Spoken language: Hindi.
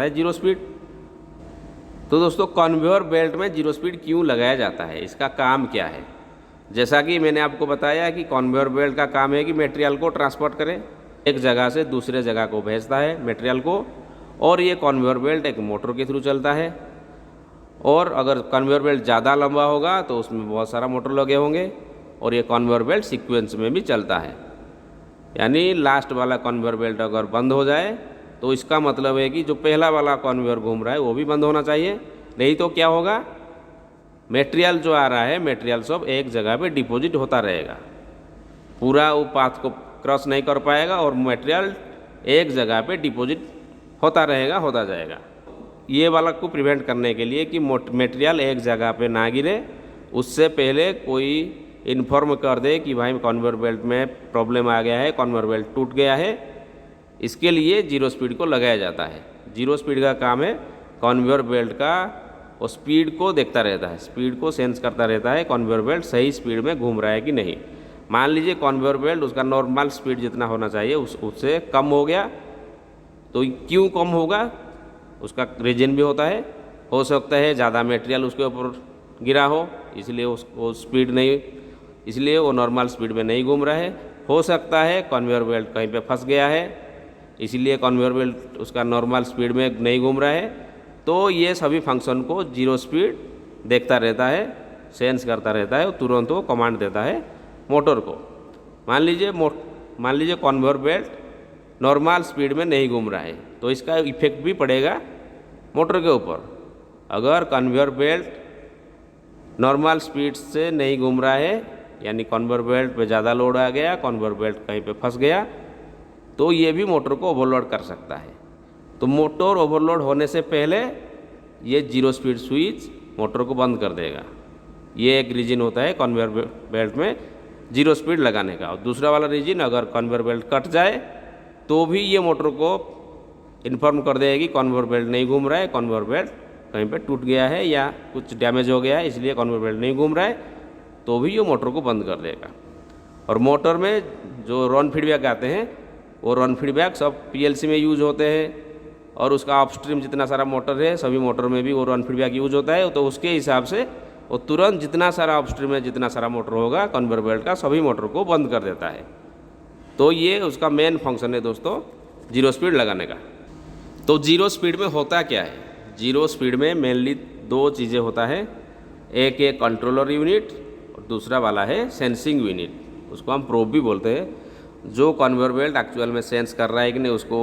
है जीरो स्पीड। तो दोस्तों कन्वेयर बेल्ट में जीरो स्पीड क्यों लगाया जाता है, इसका काम क्या है? जैसा कि मैंने आपको बताया कि कन्वेयर बेल्ट का काम है कि मटेरियल को ट्रांसपोर्ट करे, एक जगह से दूसरे जगह को भेजता है मटेरियल को, और ये कन्वेयर बेल्ट एक मोटर के थ्रू चलता है। और अगर कन्वेयर बेल्ट ज़्यादा लंबा होगा तो उसमें बहुत सारा मोटर लगे होंगे, और ये कन्वेयर बेल्ट सीक्वेंस में भी चलता है। यानी लास्ट वाला कन्वेयर बेल्ट अगर बंद हो जाए तो इसका मतलब है कि जो पहला वाला कन्वेयर घूम रहा है वो भी बंद होना चाहिए, नहीं तो क्या होगा, मटेरियल जो आ रहा है मटेरियल सब एक जगह पे डिपॉजिट होता रहेगा, पूरा वो पाथ को क्रॉस नहीं कर पाएगा और मटेरियल एक जगह पे डिपॉजिट होता रहेगा, होता जाएगा। ये वाला को प्रिवेंट करने के लिए कि मटेरियल एक जगह पे ना गिरे, उससे पहले कोई इन्फॉर्म कर दे कि भाई कन्वेयर बेल्ट में प्रॉब्लम आ गया है, कन्वेयर बेल्ट टूट गया है। इसके लिए जीरो स्पीड को लगाया जाता है। जीरो स्पीड का काम है कन्वेयर बेल्ट का वो स्पीड को देखता रहता है, स्पीड को सेंस करता रहता है, कन्वेयर बेल्ट सही स्पीड में घूम रहा है कि नहीं। मान लीजिए कन्वेयर बेल्ट उसका नॉर्मल स्पीड जितना होना चाहिए उससे कम हो गया, तो क्यों कम होगा उसका रीजन भी होता है। हो सकता है ज़्यादा मटेरियल उसके ऊपर गिरा हो, इसलिए उसको स्पीड नहीं, इसलिए वो नॉर्मल स्पीड में नहीं घूम रहा है। हो सकता है कन्वेयर बेल्ट कहीं पे फंस गया है, इसलिए कन्वेयर बेल्ट उसका नॉर्मल स्पीड में नहीं घूम रहा है। तो ये सभी फंक्शन को जीरो स्पीड देखता रहता है, सेंस करता रहता है, तुरंत वो कमांड देता है मोटर को। मान लीजिए कन्वेयर बेल्ट नॉर्मल स्पीड में नहीं घूम रहा है, तो इसका इफेक्ट भी पड़ेगा मोटर के ऊपर। अगर कन्वेयर बेल्ट नॉर्मल स्पीड से नहीं घूम रहा है, यानी कन्वेयर बेल्ट पे ज़्यादा लोड आ गया, कन्वेयर बेल्ट कहीं पे फंस गया, तो ये भी मोटर को ओवरलोड कर सकता है। तो मोटर ओवरलोड होने से पहले ये जीरो स्पीड स्विच मोटर को बंद कर देगा। ये एक रीजन होता है कन्वेयर बेल्ट में जीरो स्पीड लगाने का। और दूसरा वाला रीजन, अगर कन्वेयर बेल्ट कट जाए तो भी ये मोटर को इन्फॉर्म कर देगा कि कन्वेयर बेल्ट नहीं घूम रहा है, कन्वेयर बेल्ट कहीं पे टूट गया है या कुछ डैमेज हो गया है, इसलिए कन्वेयर बेल्ट नहीं घूम रहा है, तो भी ये मोटर को बंद कर देगा। और मोटर में जो रन फीडबैक आते हैं वो रन फीडबैक सब पीएलसी में यूज होते हैं, और उसका अपस्ट्रीम जितना सारा मोटर है सभी मोटर में भी वो रन फीडबैक यूज होता है। तो उसके हिसाब से वो तुरंत जितना सारा अपस्ट्रीम में जितना सारा मोटर होगा कन्वेयर बेल्ट का, सभी मोटर को बंद कर देता है। तो ये उसका मेन फंक्शन है दोस्तों जीरो स्पीड लगाने का। तो जीरो स्पीड में होता क्या है? जीरो स्पीड में मेनली दो चीज़ें होता है, एक है कंट्रोलर यूनिट और दूसरा वाला है सेंसिंग यूनिट, उसको हम प्रोब भी बोलते हैं। जो कन्वेयर बेल्ट एक्चुअल में सेंस कर रहा है कि नहीं उसको